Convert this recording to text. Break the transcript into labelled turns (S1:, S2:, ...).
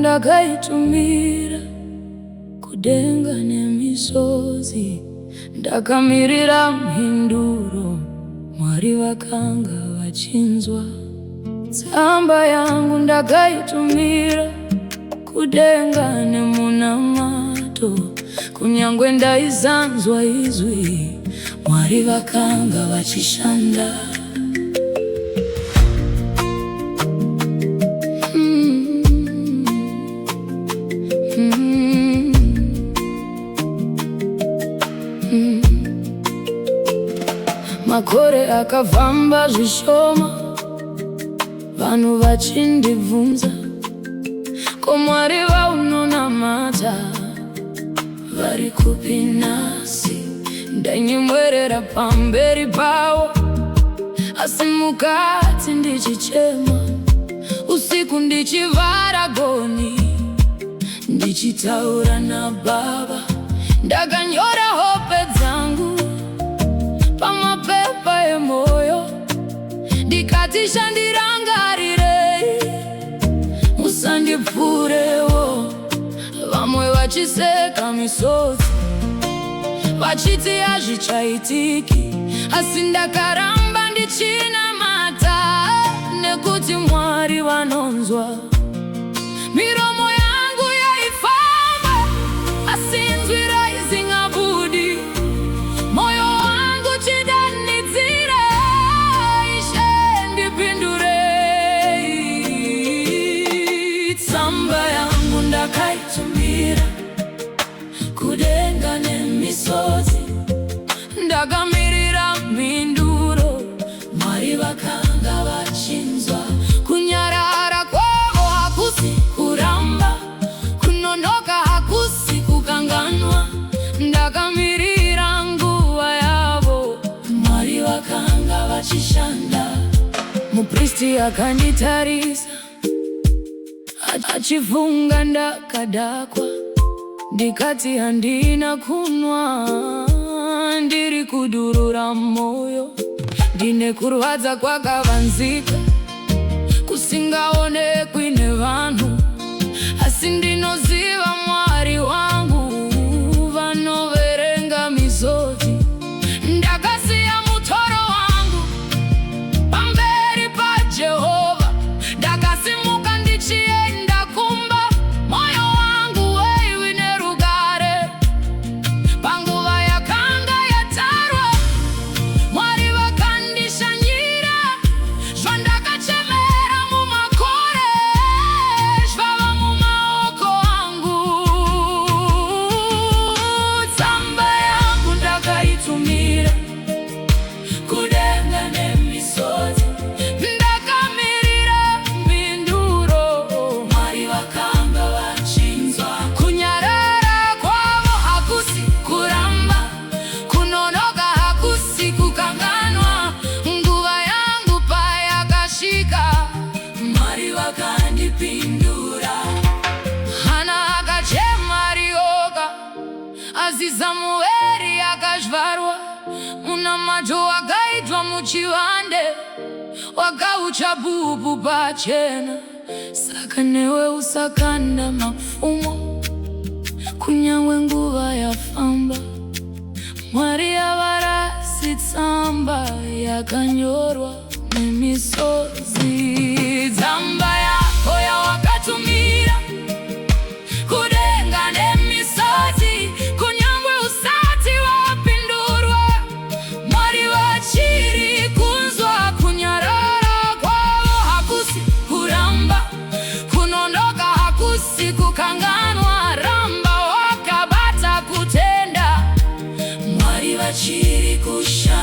S1: ndakaitumira kudenga nemisozi, ndakamirira mhinduro, Mwari vakanga vachinzwa. Tsamba yangu ndakaitumira kudenga nemunamato, kunyangwe ndaizanzwa izwi, Mwari vakanga vachishanda. Makore akavhamba zvishoma, vanhu vachindibvunza, ko Mwari vaunonamata vari kupi nhasi? Ndanyemwerera pamberi pavo, asi mukati ndichichema, usiku ndichivhara gonhi, ndichitaura naBaba. Ndakanyora hope dzangu pamapepa emoyo, ndikati shandirangarirei, musandipfurewo. Vamwe vachiseka misodzi, vachiti hazvichaitiki, asi ndakaramba ndichinamata, nekuti Mwari vanonzwa. Miromo yangu yaifamba, asi inzwi raizingabudi, moyo wangu chidanidzire, Ishe ndipindurei. Tsamba yangu ndakaitumira kudenga nemisodzi, ndakamirira mhinduro, Mwari vakanga vachinzwa. Kunyarara kwavo hakusi kuramba, kunonoka hakusi kukanganwa, ndakamirira nguva yavo, Mwari vakanga vachishanda. Mupristi akanditarisa, achivhunga, ndakadakwa, ndikati handina kunwa, ndiri kudurura moyo, ndine kurwadza kwakavanzika, kusingaonekwi nevanhu, asi ndinoziva Mwari wangu vanoverenga misodzi. Ndakasiya mutoro wangu pamberi paJehovha, ndakasimuka ndichienda kumba, moyo wangu weiwine rugare. Panguva yakanga yatarwa, Mwari vakandishanyira, zvandakachemera mumakore zvava mumaoko angu. Tsamba yangu ndakaitumira kudenga nemisodzi, ndakamirira mhinduro, Mwari vakanga vachinzwa. Kunyarara kwavo hakusi kuramba, kunonoka hakusi kukanganwa, nguva yangu payakasvika, Mwari vakandipindura. Hana akachema rioka, asi Samueri akazvarwa, munamato wakaitwa muchivande, wakaucha bhuku pachena. Saka newe usakanda mapfumo, kunyangwe nguva yafamba, Mwari havarasi tsamba yakanyorwa nemisodzi. Tsamba yako yawakatumira kudenga nemisodzi, kunyangwe usati wapindurwa, Mwari vachiri kunzwa. Kunyarara kwavo hakusi kuramba, kunonoka hakusi kukanganwa, ramba wakabata kutenda, Mwari vachiri kusha